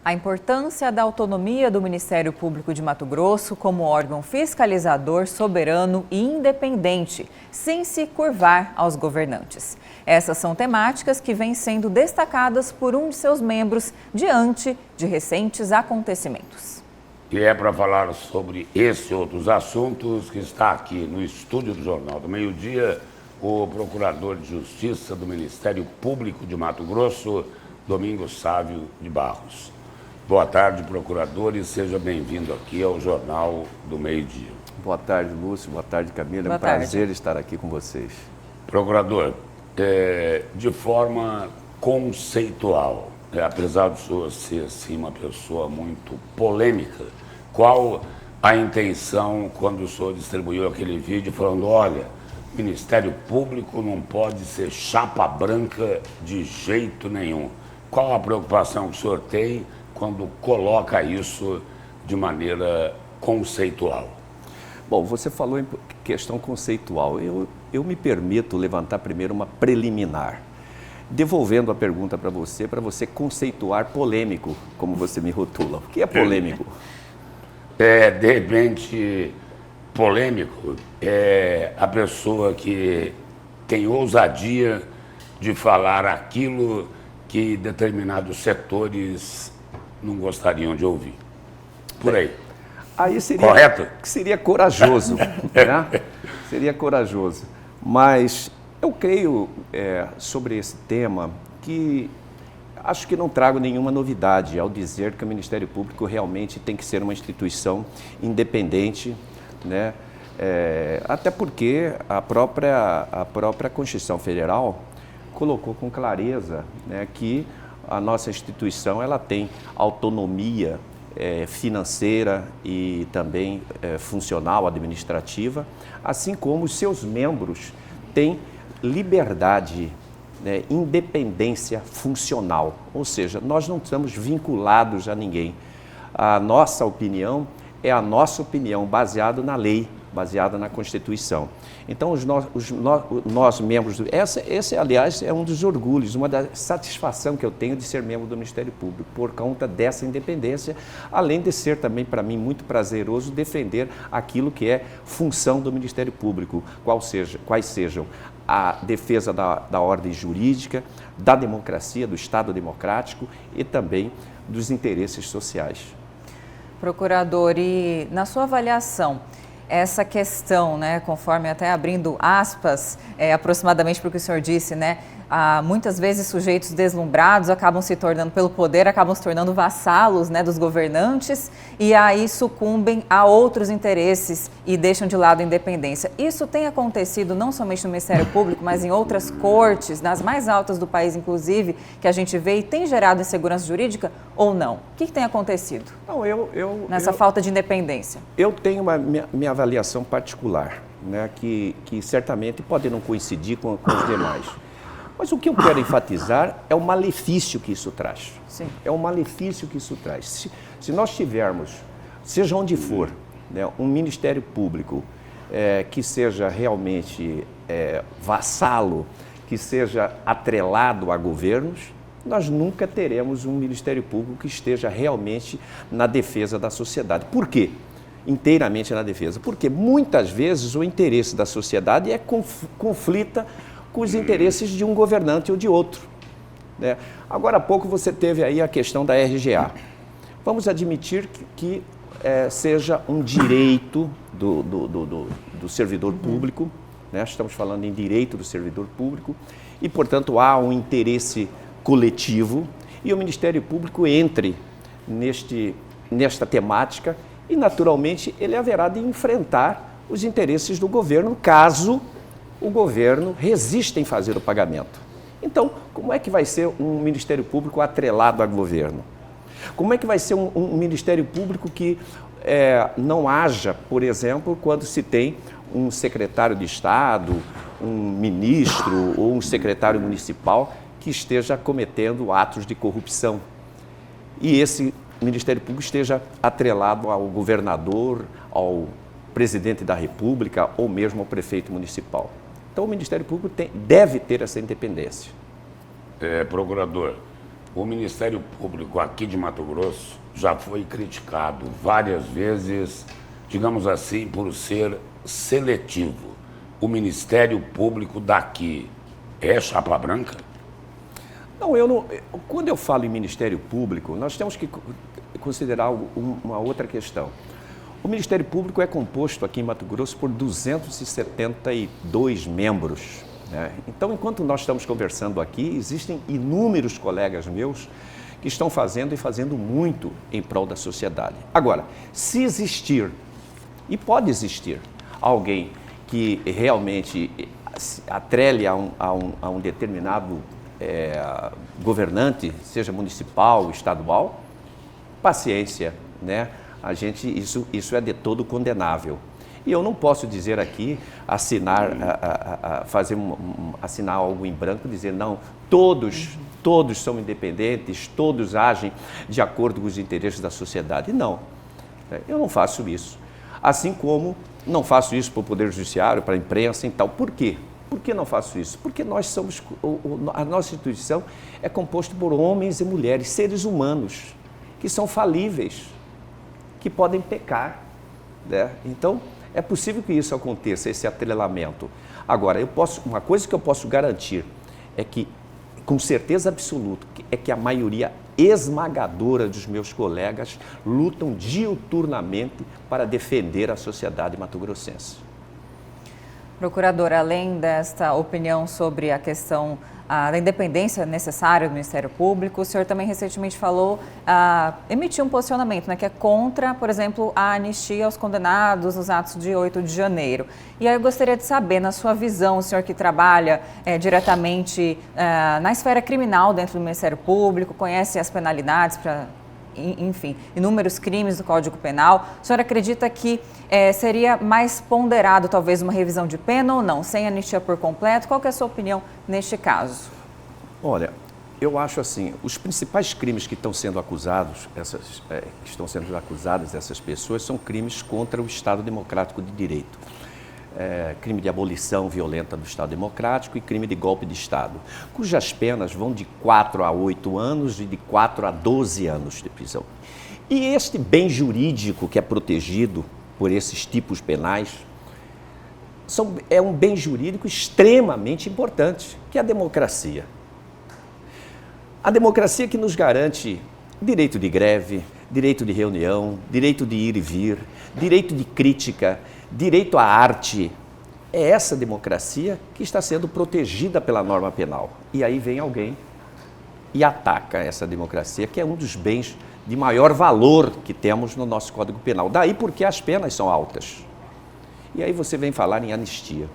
A importância da autonomia do Ministério Público de Mato Grosso como órgão fiscalizador, soberano e independente, sem se curvar aos governantes. Essas são temáticas que vêm sendo destacadas por um de seus membros diante de recentes acontecimentos. E é para falar sobre esse e outros assuntos que está aqui no estúdio do Jornal do Meio-Dia o Procurador de Justiça do Ministério Público de Mato Grosso, Domingos Sávio de Barros. Boa tarde, procurador, e seja bem-vindo aqui ao Jornal do Meio-Dia. Boa tarde, Lúcio. Boa tarde, Camila. Boa É um prazer estar aqui com vocês. Procurador, de forma conceitual, apesar do senhor ser assim, uma pessoa muito polêmica, qual a intenção quando o senhor distribuiu aquele vídeo falando, olha, o Ministério Público não pode ser chapa branca de jeito nenhum? Qual a preocupação que o senhor tem quando coloca isso de maneira conceitual? Bom, você falou em questão conceitual. Eu me permito levantar primeiro uma preliminar, devolvendo a pergunta para você conceituar polêmico, como você me rotula. O que é polêmico? De repente, polêmico é a pessoa que tem ousadia de falar aquilo que determinados setores não gostariam de ouvir. Por aí. Aí seria, correto? Seria corajoso, né? Seria corajoso. Mas eu creio sobre esse tema que acho que não trago nenhuma novidade ao dizer que o Ministério Público realmente tem que ser uma instituição independente, né? Até porque a própria Constituição Federal colocou com clareza, né, que a nossa instituição ela tem autonomia financeira e também funcional, administrativa, assim como os seus membros têm liberdade, né, independência funcional, ou seja, nós não estamos vinculados a ninguém. A nossa opinião é a nossa opinião baseada na lei, baseada na Constituição. Então, nós membros, esse, aliás, é um dos orgulhos, uma da satisfação que eu tenho de ser membro do Ministério Público, por conta dessa independência, além de ser também, para mim, muito prazeroso defender aquilo que é função do Ministério Público, quais sejam a defesa da ordem jurídica, da democracia, do Estado democrático e também dos interesses sociais. Procurador, e na sua avaliação, essa questão, né, conforme até abrindo aspas, aproximadamente para o que o senhor disse, né, muitas vezes sujeitos deslumbrados acabam se tornando, pelo poder, acabam se tornando vassalos, né, dos governantes e aí sucumbem a outros interesses e deixam de lado a independência. Isso tem acontecido não somente no Ministério Público, mas em outras cortes, nas mais altas do país, inclusive, que a gente vê e tem gerado insegurança jurídica ou não? O que tem acontecido nessa falta de independência? Eu tenho minha avaliação particular, né, que certamente pode não coincidir com os demais. Mas o que eu quero enfatizar é o malefício que isso traz. Sim. É o malefício que isso traz. Se nós tivermos, seja onde for, né, um Ministério Público que seja realmente vassalo, que seja atrelado a governos, nós nunca teremos um Ministério Público que esteja realmente na defesa da sociedade. Por quê? Inteiramente na defesa. Porque muitas vezes o interesse da sociedade conflita com os interesses de um governante ou de outro, né? Agora há pouco você teve aí a questão da RGA. Vamos admitir que seja um direito do servidor público, né? Estamos falando em direito do servidor público e, portanto, há um interesse coletivo e o Ministério Público entre nesta temática e, naturalmente, ele haverá de enfrentar os interesses do governo caso o governo resiste em fazer o pagamento. Então, como é que vai ser um Ministério Público atrelado a governo? Como é que vai ser um Ministério Público que não haja, por exemplo, quando se tem um secretário de Estado, um ministro ou um secretário municipal que esteja cometendo atos de corrupção e esse Ministério Público esteja atrelado ao governador, ao presidente da República ou mesmo ao prefeito municipal? Então, o Ministério Público deve ter essa independência. Procurador, o Ministério Público aqui de Mato Grosso já foi criticado várias vezes, digamos assim, por ser seletivo. O Ministério Público daqui é chapa branca? Não, eu não. Quando eu falo em Ministério Público, nós temos que considerar uma outra questão. O Ministério Público é composto aqui em Mato Grosso por 272 membros, né? Então, enquanto nós estamos conversando aqui, existem inúmeros colegas meus que estão fazendo e fazendo muito em prol da sociedade. Agora, se existir, e pode existir, alguém que realmente atrele a um determinado governante, seja municipal, estadual, paciência, né? Isso é de todo condenável. E eu não posso dizer aqui, assinar algo em branco, dizer não, todos são independentes, todos agem de acordo com os interesses da sociedade. Não, eu não faço isso. Assim como não faço isso para o Poder Judiciário, para a imprensa e tal. Por quê? Por que não faço isso? Porque nós somos, a nossa instituição é composta por homens e mulheres, seres humanos, que são falíveis, que podem pecar, né? Então, é possível que isso aconteça, esse atrelamento. Agora, uma coisa que eu posso garantir é que, com certeza absoluta, é que a maioria esmagadora dos meus colegas lutam diuturnamente para defender a sociedade mato-grossense. Procurador, além desta opinião sobre a questão da independência necessária do Ministério Público, o senhor também recentemente emitiu um posicionamento, né, que é contra, por exemplo, a anistia aos condenados nos atos de 8 de janeiro. E aí eu gostaria de saber, na sua visão, o senhor que trabalha diretamente na esfera criminal dentro do Ministério Público, conhece as penalidades para, enfim, inúmeros crimes do Código Penal. O senhor acredita que seria mais ponderado, talvez, uma revisão de pena ou não, sem anistia por completo? Qual que é a sua opinião neste caso? Olha, eu acho assim, os principais crimes que estão sendo acusados, essas pessoas, são crimes contra o Estado Democrático de Direito. Crime de abolição violenta do Estado Democrático e crime de golpe de Estado, cujas penas vão de 4 a 8 anos e de 4 a 12 anos de prisão. E este bem jurídico que é protegido por esses tipos penais é um bem jurídico extremamente importante, que é a democracia. A democracia que nos garante direito de greve, direito de reunião, direito de ir e vir, direito de crítica, direito à arte. É essa democracia que está sendo protegida pela norma penal. E aí vem alguém e ataca essa democracia, que é um dos bens de maior valor que temos no nosso Código Penal. Daí porque as penas são altas. E aí você vem falar em anistia.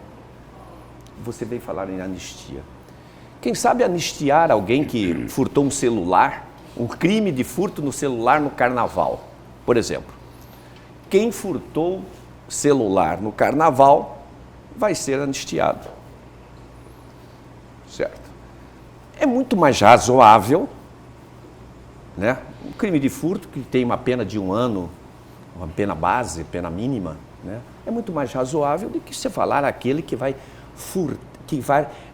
Quem sabe anistiar alguém que furtou um celular, um crime de furto no celular no carnaval, por exemplo. Quem furtou celular no carnaval vai ser anistiado. Certo? É muito mais razoável, né? Um crime de furto que tem uma pena de 1 ano, uma pena base, pena mínima, né? É muito mais razoável do que você falar aquele que vai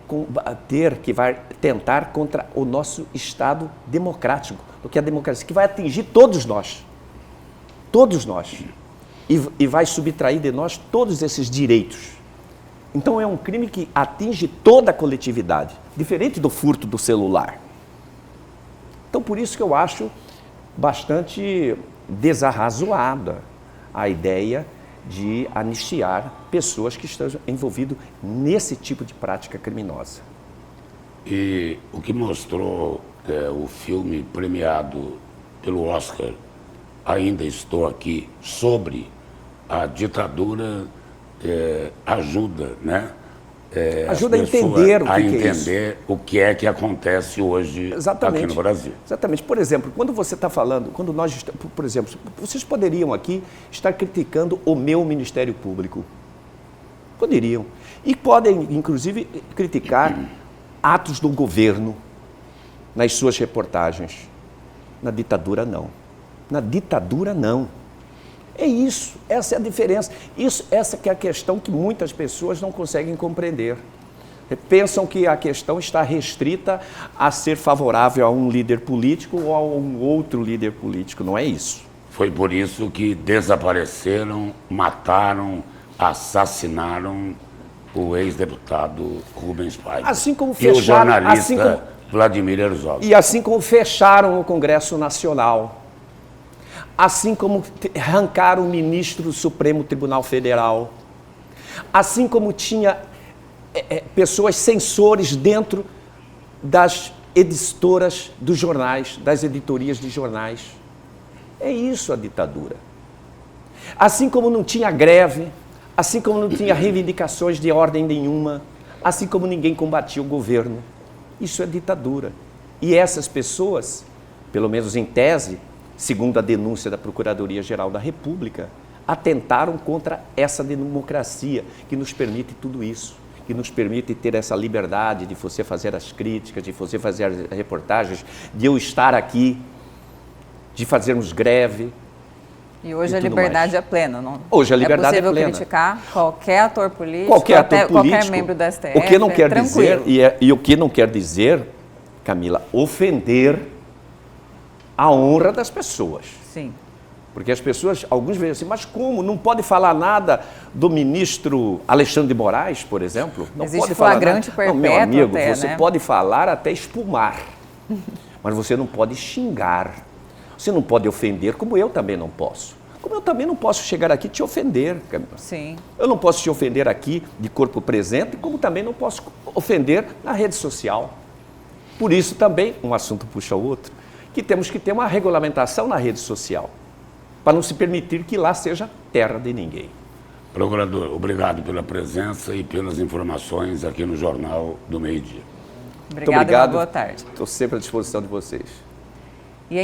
combater, que vai tentar contra o nosso Estado democrático, do que a democracia, que vai atingir todos nós, e vai subtrair de nós todos esses direitos. Então é um crime que atinge toda a coletividade, diferente do furto do celular. Então por isso que eu acho bastante desarrazoada a ideia de anistiar pessoas que estão envolvidas nesse tipo de prática criminosa. E o que mostrou o filme premiado pelo Oscar, Ainda Estou Aqui, sobre a ditadura, ajuda, né? Ajuda a entender o que é isso. Acontece hoje. Exatamente. Aqui no Brasil. Exatamente. Por exemplo, quando você está falando, por exemplo, vocês poderiam aqui estar criticando o meu Ministério Público. Poderiam. E podem, inclusive, criticar atos do governo nas suas reportagens. Na ditadura, não. Na ditadura, não. É isso, essa é a diferença. Essa que é a questão que muitas pessoas não conseguem compreender. Pensam que a questão está restrita a ser favorável a um líder político ou a um outro líder político. Não é isso. Foi por isso que desapareceram, mataram, assassinaram o ex-deputado Rubens Paiva. Assim como e o fecharam, jornalista Vladimir Herzog. E assim como fecharam o Congresso Nacional, assim como arrancaram o ministro do Supremo Tribunal Federal, assim como tinha pessoas censores dentro das editoras dos jornais, das editorias de jornais. É isso a ditadura. Assim como não tinha greve, assim como não tinha reivindicações de ordem nenhuma, assim como ninguém combatia o governo. Isso é ditadura. E essas pessoas, pelo menos em tese, segundo a denúncia da Procuradoria-Geral da República, atentaram contra essa democracia que nos permite tudo isso, que nos permite ter essa liberdade de você fazer as críticas, de você fazer as reportagens, de eu estar aqui, de fazermos greve. E hoje a liberdade mais. É plena, não? Hoje a liberdade é plena. É possível criticar qualquer ator político, qualquer membro da STF. O que não quer tranquilo. dizer, e o que não quer dizer, Camila, ofender a honra das pessoas. Sim. Porque as pessoas, alguns veem assim, mas como? Não pode falar nada do ministro Alexandre de Moraes, por exemplo? Não Existe pode falar flagrante nada. perpétuo não, meu amigo, até, você né? pode falar até espumar, mas você não pode xingar. Você não pode ofender, como eu também não posso. Como eu também não posso chegar aqui e te ofender, Camila. Sim. Eu não posso te ofender aqui de corpo presente, como também não posso ofender na rede social. Por isso também, um assunto puxa o outro, que temos que ter uma regulamentação na rede social, para não se permitir que lá seja terra de ninguém. Procurador, obrigado pela presença e pelas informações aqui no Jornal do Meio-Dia. Obrigado e uma boa tarde. Estou sempre à disposição de vocês. E em